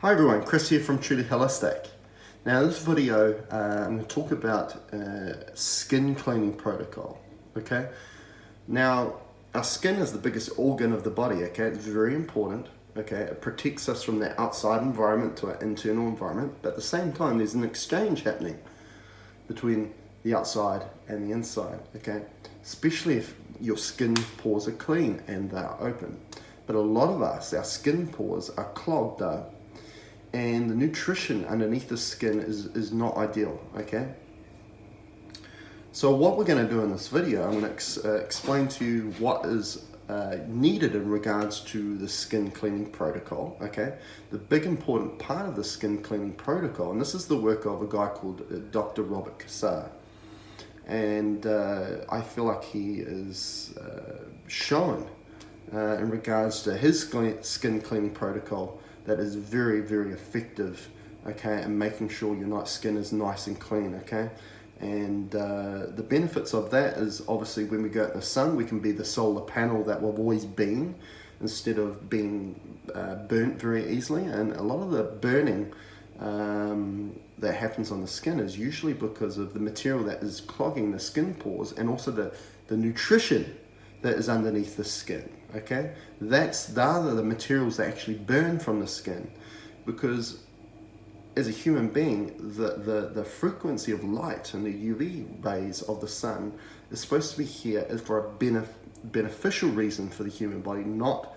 Hi everyone, Chris here from Truly Holistic. Now in this video, I'm going to talk about skin cleaning protocol, okay? Now, our skin is the biggest organ of the body, okay? It's very important, okay? It protects us from the outside environment to our internal environment, but at the same time, there's an exchange happening between the outside and the inside, okay? Especially if your skin pores are clean and they're open. But a lot of us, our skin pores are clogged up, and the nutrition underneath the skin is not ideal, okay? So what we're going to do in this video, I'm going to explain to you what is needed in regards to the skin cleaning protocol, okay? The big important part of the skin cleaning protocol, and this is the work of a guy called Dr. Robert Cassar. And I feel like he is shown in regards to his skin cleaning protocol that is very, very effective, okay, and making sure your skin is nice and clean, okay? And the benefits of that is obviously when we go out in the sun, we can be the solar panel that we've always been instead of being burnt very easily. And a lot of the burning that happens on the skin is usually because of the material that is clogging the skin pores and also the nutrition that is underneath the skin, okay? Those are the materials that actually burn from the skin, because as a human being, the frequency of light and the UV rays of the sun is supposed to be here for a beneficial reason for the human body, not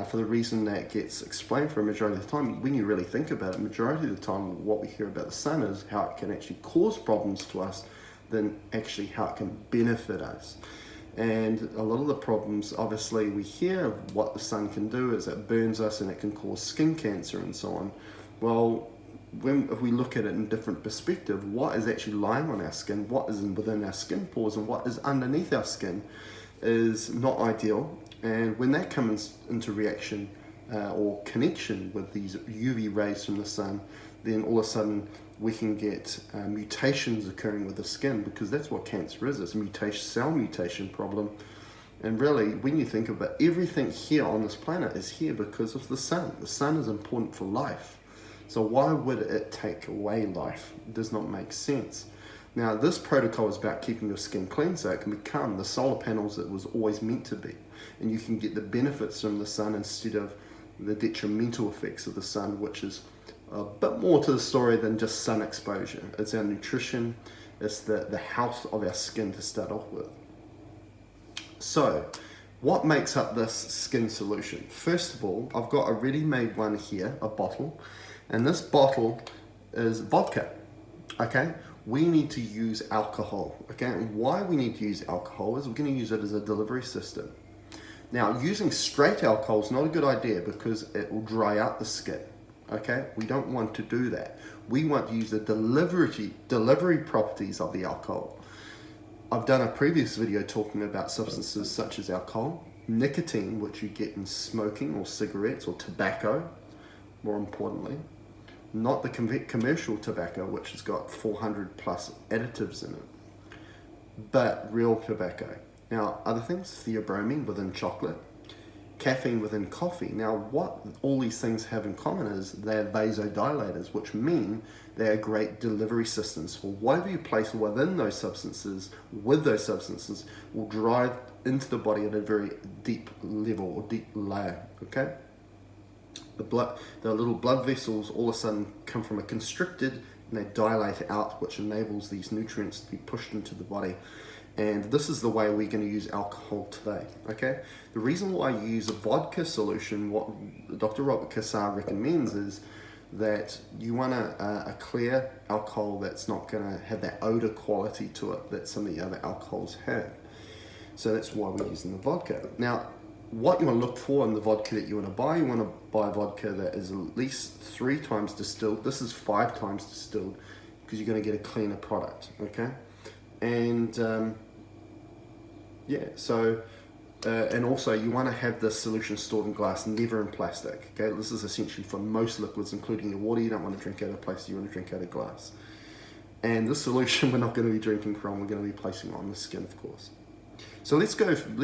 for the reason that gets explained for a majority of the time. When you really think about it, majority of the time what we hear about the sun is how it can actually cause problems to us than actually how it can benefit us. And a lot of the problems, obviously, we hear of what the sun can do is it burns us and it can cause skin cancer and so on. Well, if we look at it in different perspective, what is actually lying on our skin, what is within our skin pores, and what is underneath our skin is not ideal. And when that comes into reaction or connection with these UV rays from the sun, then all of a sudden we can get mutations occurring with the skin, because that's what cancer is. It's a cell mutation problem. And really, when you think about everything here on this planet is here because of the sun. The sun is important for life. So why would it take away life? It does not make sense. Now, this protocol is about keeping your skin clean so it can become the solar panels it was always meant to be. And you can get the benefits from the sun instead of the detrimental effects of the sun, which is a bit more to the story than just sun exposure. It's our nutrition, it's the health of our skin to start off with. So, what makes up this skin solution? First of all, I've got a ready-made one here, a bottle, and this bottle is vodka, okay? We need to use alcohol, okay? And why we need to use alcohol is we're going to use it as a delivery system. Now, using straight alcohol is not a good idea because it will dry out the skin. Okay, we don't want to do that. We want to use the delivery properties of the alcohol. I've done a previous video talking about substances such as alcohol, nicotine, which you get in smoking or cigarettes or tobacco, more importantly, not the commercial tobacco, which has got 400 plus additives in it, but real tobacco. Now, other things, theobromine within chocolate, caffeine within coffee. Now, what all these things have in common is they're vasodilators, which mean they're great delivery systems for whatever you place within those substances, will drive into the body at a very deep level or deep layer, okay? The little blood vessels all of a sudden come from a constricted and they dilate out, which enables these nutrients to be pushed into the body. And this is the way we're going to use alcohol today, okay? The reason why I use a vodka solution, what Dr. Robert Cassar recommends is that you want a clear alcohol that's not going to have that odor quality to it that some of the other alcohols have. So that's why we're using the vodka. Now, what you want to look for in the vodka that you want to buy vodka that is at least 3 times distilled. This is 5 times distilled because you're going to get a cleaner product, okay? And and also you want to have the solution stored in glass, never in plastic, okay? This is essentially for most liquids, including your water. You don't want to drink out of plastic, you want to drink out of glass. And this solution we're not going to be drinking from, we're going to be placing on the skin, of course. So let's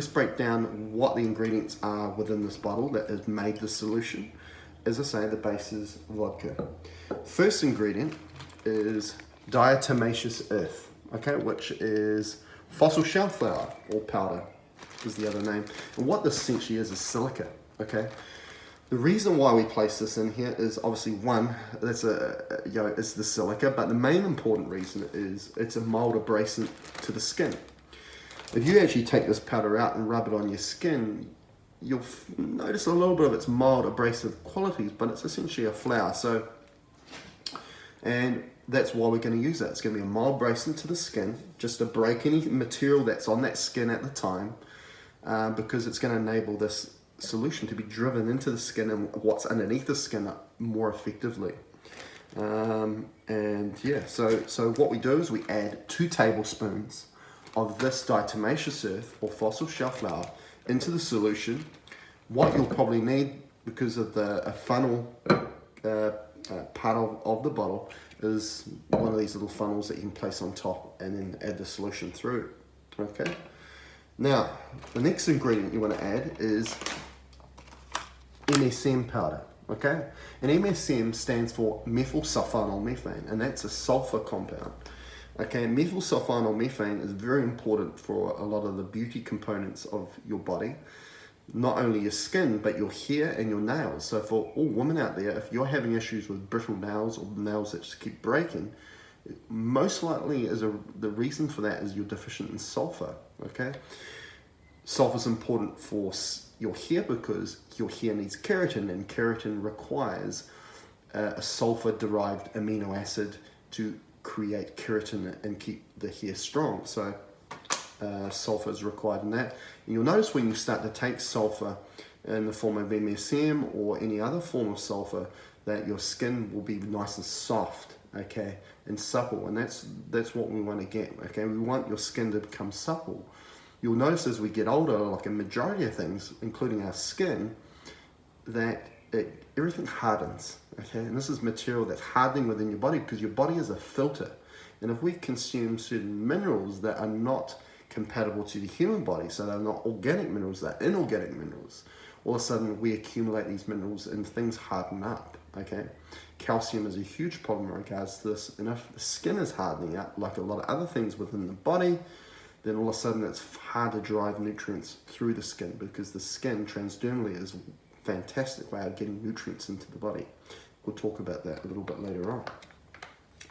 break down what the ingredients are within this bottle that has made the solution. as I say, the base is vodka. First ingredient is diatomaceous earth, okay, which is fossil shell flour or powder is the other name. And what this essentially is silica, okay? The reason why we place this in here is obviously one, that's it's the silica, but the main important reason is it's a mild abrasant to the skin. If you actually take this powder out and rub it on your skin, you'll notice a little bit of its mild abrasive qualities, but it's essentially a flour. And that's why we're going to use that. It's going to be a mild abrasant to the skin, just to break any material that's on that skin at the time, because it's going to enable this solution to be driven into the skin and what's underneath the skin more effectively. And yeah, so what we do is we add 2 tablespoons of this diatomaceous earth or fossil shell flour into the solution. What you'll probably need, because of the funnel part of the bottle, is one of these little funnels that you can place on top and then add the solution through. Okay. Now, the next ingredient you want to add is MSM powder, okay? And MSM stands for methyl sulfonyl methane, and that's a sulfur compound. Okay, methyl sulfonyl methane is very important for a lot of the beauty components of your body. Not only your skin, but your hair and your nails. So for all women out there, if you're having issues with brittle nails or nails that just keep breaking, most likely the reason for that is you're deficient in sulfur, okay? Sulfur is important for your hair because your hair needs keratin, and keratin requires a sulfur-derived amino acid to create keratin and keep the hair strong. So sulfur is required in that. And you'll notice when you start to take sulfur in the form of MSM or any other form of sulfur, that your skin will be nice and soft, okay, and supple. And that's what we want to get, okay? We want your skin to become supple. You'll notice as we get older, like a majority of things, including our skin, that everything hardens, okay? And this is material that's hardening within your body because your body is a filter. And if we consume certain minerals that are not compatible to the human body, so they're not organic minerals, they're inorganic minerals, all of a sudden we accumulate these minerals and things harden up, okay? Calcium is a huge problem in regards to this, and if the skin is hardening up, like a lot of other things within the body, then all of a sudden it's hard to drive nutrients through the skin, because the skin transdermally is a fantastic way of getting nutrients into the body. We'll talk about that a little bit later on.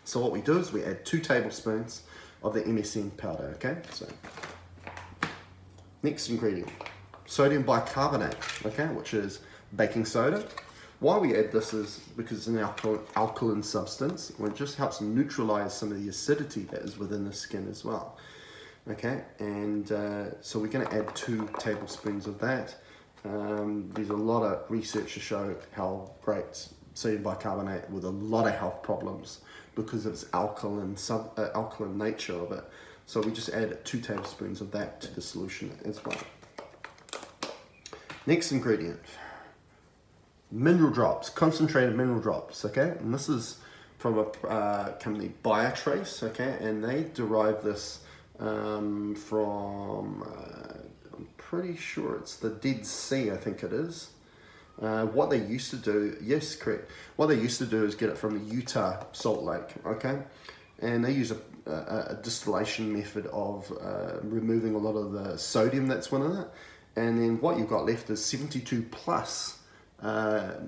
So what we do is we add 2 tablespoons of the MSM powder, okay? So next ingredient, sodium bicarbonate, okay, which is baking soda. Why we add this is because it's an alkaline substance, and it just helps neutralize some of the acidity that is within the skin as well. Okay, and so we're going to add 2 tablespoons of that. There's a lot of research to show how great sodium bicarbonate with a lot of health problems because of its alkaline nature of it. So we just add 2 tablespoons of that to the solution as well. Next ingredient, mineral drops, concentrated mineral drops, okay? And this is from a company, Biotrace, okay? And they derive this from, I'm pretty sure it's the Dead Sea, I think it is. What they used to do, yes, correct. What they used to do is get it from the Utah Salt Lake, okay? And they use a distillation method of removing a lot of the sodium that's within it. And then what you've got left is 72 plus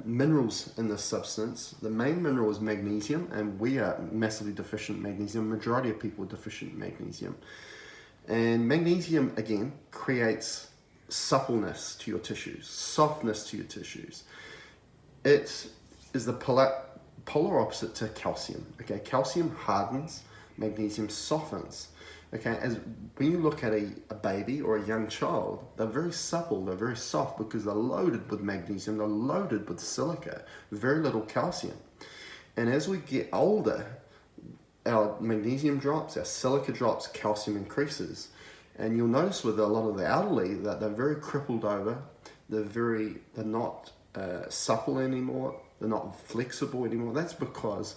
minerals in this substance. The main mineral is magnesium, and we are massively deficient in magnesium. Majority of people are deficient in magnesium. And magnesium, again, creates suppleness to your tissues, softness to your tissues. It is the polar opposite to calcium. Okay, calcium hardens, magnesium softens. Okay, as when you look at a baby or a young child, they're very supple, they're very soft because they're loaded with magnesium, they're loaded with silica, very little calcium. And as we get older, our magnesium drops, our silica drops, calcium increases. And you'll notice with a lot of the elderly that they're very crippled over, they're not supple anymore, they're not flexible anymore. That's because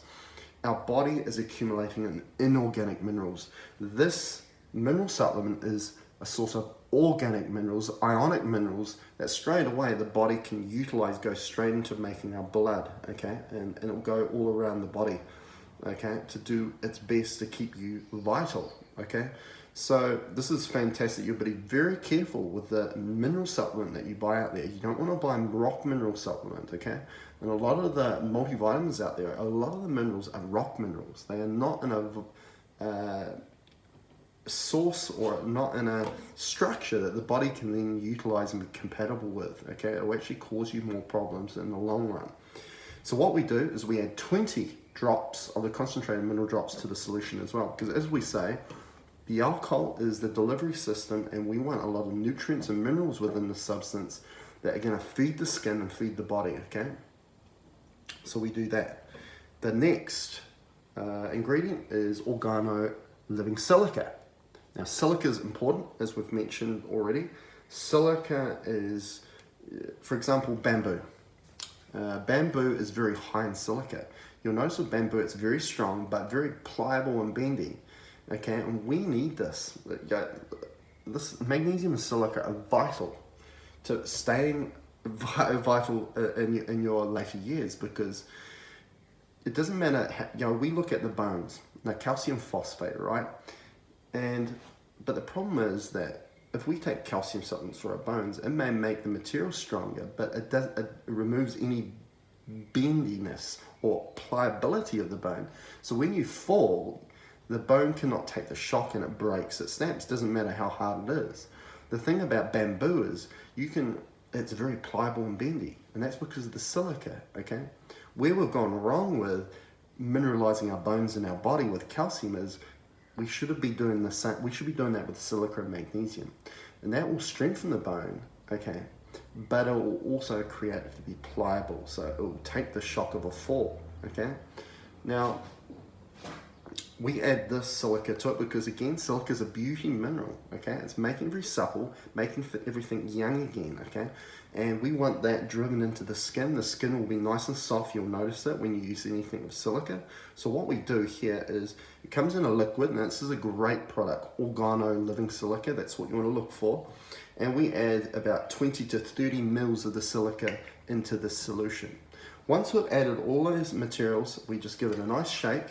our body is accumulating in inorganic minerals. This mineral supplement is a source of organic minerals, ionic minerals, that straight away the body can utilize, go straight into making our blood, okay? And it'll go all around the body, okay, to do its best to keep you vital, okay? So this is fantastic. You'll be very careful with the mineral supplement that you buy out there. You don't want to buy rock mineral supplement, okay? And a lot of the multivitamins out there, a lot of the minerals are rock minerals. They are not in a source or not in a structure that the body can then utilize and be compatible with, okay? It will actually cause you more problems in the long run. So what we do is we add 20 drops of the concentrated mineral drops to the solution as well, because as we say, the alcohol is the delivery system, and we want a lot of nutrients and minerals within the substance that are going to feed the skin and feed the body, okay? So we do that. The next ingredient is organo living silica. Now, silica is important, as we've mentioned already. Silica is, for example, bamboo. Bamboo is very high in silica. You'll notice with bamboo, it's very strong, but very pliable and bendy. Okay, and we need this. This magnesium and silica are vital to staying vital in your later years, because it doesn't matter. We look at the bones, now calcium phosphate, right? But the problem is that if we take calcium supplements for our bones, it may make the material stronger, but it removes any bendiness or pliability of the bone. So when you fall, the bone cannot take the shock and it breaks, it snaps, doesn't matter how hard it is. The thing about bamboo is it's very pliable and bendy, and that's because of the silica, okay? Where we've gone wrong with mineralizing our bones in our body with calcium is we should be doing the same. We should be doing that with silica and magnesium, and that will strengthen the bone, okay? But it will also create it to be pliable, so it will take the shock of a fall, okay? Now, we add this silica to it because, again, silica is a beauty mineral, okay? It's making it very supple, making everything young again, okay? And we want that driven into the skin. The skin will be nice and soft. You'll notice it when you use anything with silica. So what we do here is, it comes in a liquid, and this is a great product, Organo Living Silica. That's what you want to look for. And we add about 20 to 30 mils of the silica into this solution. Once we've added all those materials, we just give it a nice shake,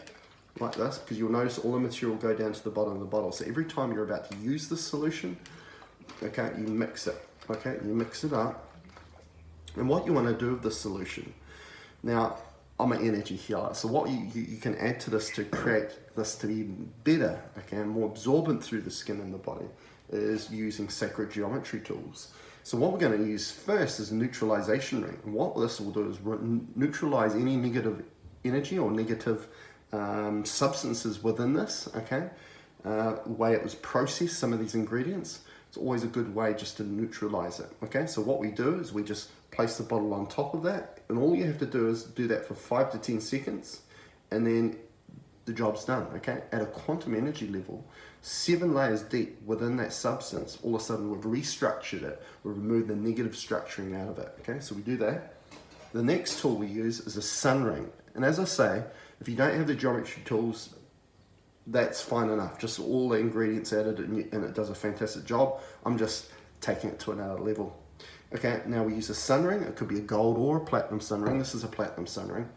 like this, because you'll notice all the material will go down to the bottom of the bottle. So every time you're about to use this solution, okay, you mix it, okay, you mix it up. And what you want to do with this solution, now I'm an energy healer, so what you can add to this to create this to be better, okay, and more absorbent through the skin and the body, is using sacred geometry tools. So what we're going to use first is a neutralization ring. And what this will do is neutralize any negative energy or negative substances within this, okay? The way it was processed, some of these ingredients, it's always a good way just to neutralize it, okay? So what we do is we just place the bottle on top of that, and all you have to do is do that for 5 to 10 seconds, and then the job's done, okay? At a quantum energy level, 7 layers deep within that substance, all of a sudden we've restructured it, we've removed the negative structuring out of it, okay? So we do that. The next tool we use is a sun ring. And as I say, if you don't have the geometry tools, that's fine enough. Just all the ingredients added, and it does a fantastic job. I'm just taking it to another level. Okay, now we use a sun ring. It could be a gold or a platinum sun ring. This is a platinum sun ring.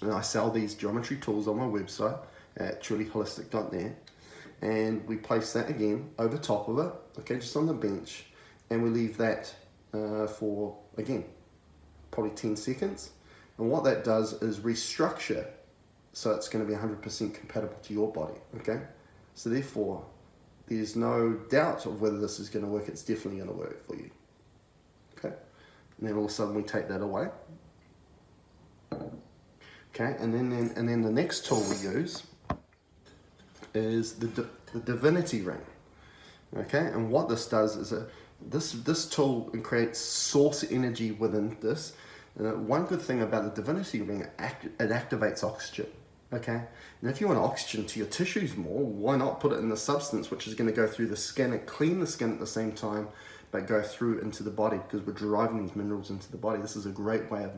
And I sell these geometry tools on my website at trulyholistic.net. And we place that again over top of it, okay, just on the bench. And we leave that for, again, probably 10 seconds. And what that does is restructure, so it's going to be 100% compatible to your body, okay? So therefore, there's no doubt of whether this is going to work. It's definitely going to work for you, okay? And then all of a sudden we take that away, okay? And then the next tool we use is the divinity ring, okay? And what this does is this tool creates source energy within this. One good thing about the divinity ring, it activates oxygen, okay? And if you want oxygen to your tissues more, why not put it in the substance, which is going to go through the skin and clean the skin at the same time, but go through into the body, because we're driving these minerals into the body. This is a great way of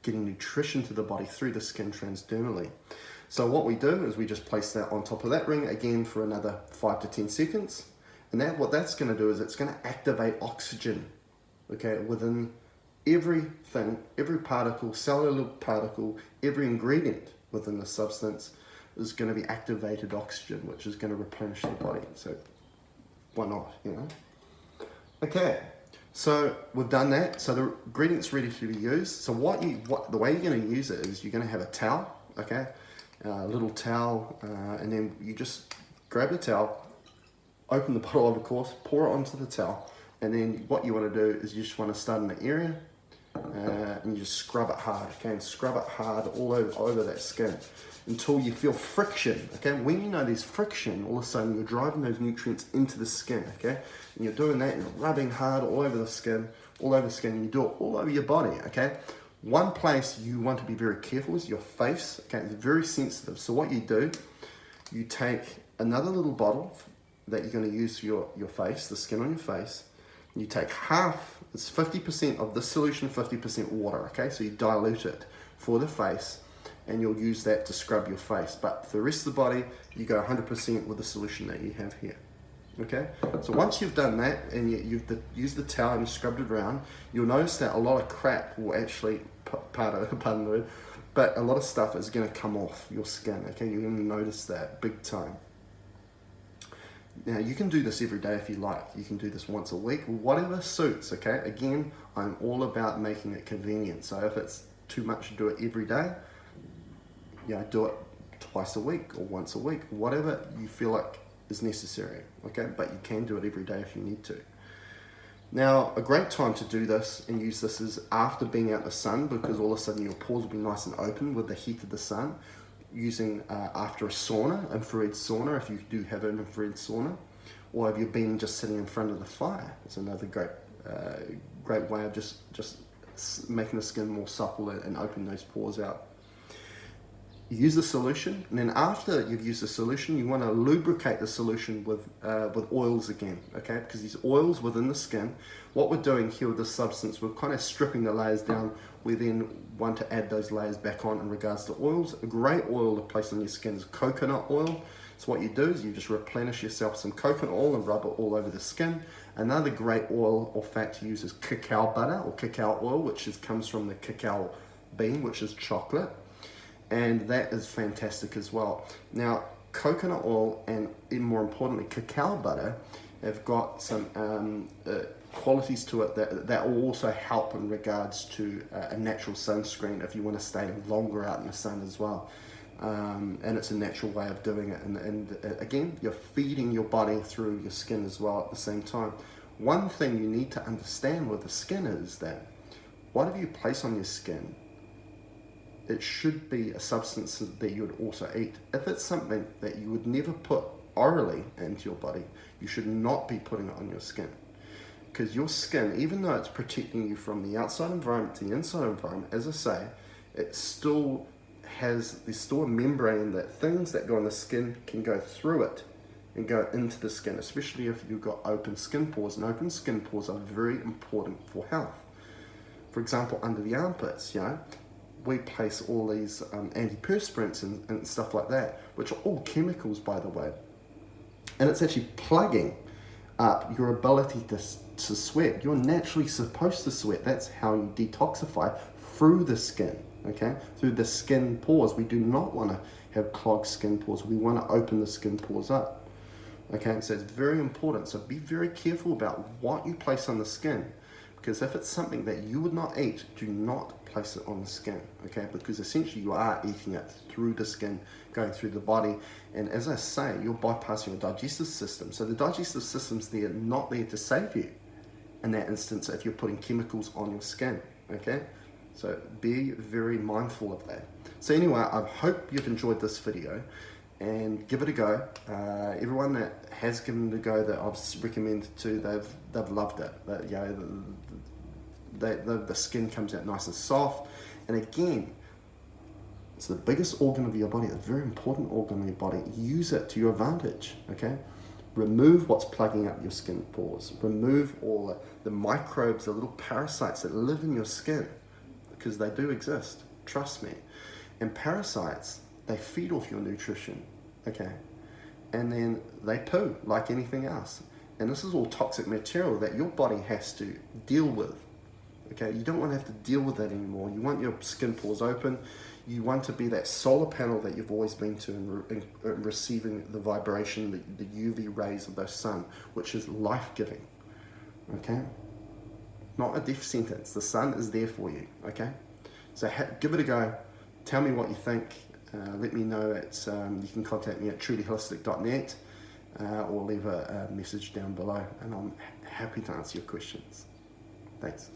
getting nutrition to the body through the skin transdermally. So what we do is we just place that on top of that ring again for another 5 to 10 seconds, And what that's going to do is it's going to activate oxygen, okay, within everything, every particle, cellular particle, every ingredient within the substance is going to be activated oxygen, which is going to replenish the body. So why not, you know? Okay, so we've done that. So the ingredient's ready to be used. So the way you're going to use it is you're going to have a towel, okay, a little towel, and then you just grab the towel, open the bottle of course, pour it onto the towel, and then what you want to do is you just want to start in the area, and you just scrub it hard, okay, and scrub it hard all over that skin until you feel friction, okay. When you know there's friction, all of a sudden you're driving those nutrients into the skin, okay, and you're doing that and you're rubbing hard all over the skin, and you do it all over your body, okay. One place you want to be very careful is your face, okay, it's very sensitive. So what you do, you take another little bottle that you're going to use for your face, the skin on your face. You take half, it's 50% of the solution, 50% water, okay? So you dilute it for the face, and you'll use that to scrub your face. But for the rest of the body, you go 100% with the solution that you have here, okay? So once you've done that, and you've used the towel and scrubbed it around, you'll notice that a lot of crap will actually, pardon the word, but a lot of stuff is going to come off your skin, okay? You're going to notice that big time. Now, you can do this every day if you like. You can do this once a week, whatever suits, okay? Again, I'm all about making it convenient. So if it's too much to do it every day, you know, do it twice a week or once a week, whatever you feel like is necessary, okay? But you can do it every day if you need to. Now, a great time to do this and use this is after being out in the sun, because all of a sudden your pores will be nice and open with the heat of the sun. Using after a sauna, infrared sauna, if you do have an infrared sauna, or have you been just sitting in front of the fire? It's another great way of just making the skin more supple and open those pores out. You use the solution, and then after you've used the solution, you want to lubricate the solution with oils again, okay? Because these oils within the skin, what we're doing here with this substance, we're kind of stripping the layers down. We then want to add those layers back on in regards to oils. A great oil to place on your skin is coconut oil. So what you do is you just replenish yourself some coconut oil and rub it all over the skin. Another great oil or fat to use is cacao butter or cacao oil, which comes from the cacao bean, which is chocolate. And that is fantastic as well. Now, coconut oil and even more importantly, cacao butter have got some qualities to it that will also help in regards to a natural sunscreen if you want to stay longer out in the sun as well. And it's a natural way of doing it. And again, you're feeding your body through your skin as well at the same time. One thing you need to understand with the skin is that whatever you place on your skin, it should be a substance that you would also eat. If it's something that you would never put orally into your body, you should not be putting it on your skin. Because your skin, even though it's protecting you from the outside environment to the inside environment, as I say, there's still a membrane that things that go on the skin can go through it and go into the skin, especially if you've got open skin pores. And open skin pores are very important for health. For example, under the armpits, you know, we place all these antiperspirants and stuff like that, which are all chemicals, by the way. And it's actually plugging up your ability to sweat. You're naturally supposed to sweat. That's how you detoxify, through the skin, okay? Through the skin pores. We do not want to have clogged skin pores. We want to open the skin pores up, okay? So it's very important. So be very careful about what you place on the skin, because if it's something that you would not eat, do not place it on the skin, okay? Because essentially you are eating it through the skin, going through the body. And as I say, you're bypassing your digestive system. So the digestive system's not there to save you in that instance if you're putting chemicals on your skin, okay? So be very mindful of that. So anyway, I hope you've enjoyed this video, and give it a go. Everyone that has given it a go that I've recommended to, they've loved it. The skin comes out nice and soft. And again, it's the biggest organ of your body, a very important organ of your body. Use it to your advantage, okay? Remove what's plugging up your skin pores. Remove all the microbes, the little parasites that live in your skin, because they do exist, trust me. And parasites, they feed off your nutrition, okay? And then they poo like anything else. And this is all toxic material that your body has to deal with. Okay, you don't want to have to deal with that anymore. You want your skin pores open. You want to be that solar panel that you've always been to and receiving the vibration, the UV rays of the sun, which is life-giving. Okay, not a death sentence. The sun is there for you. Okay, so give it a go. Tell me what you think. Let me know. You can contact me at trulyholistic.net or leave a message down below, and I'm happy to answer your questions. Thanks.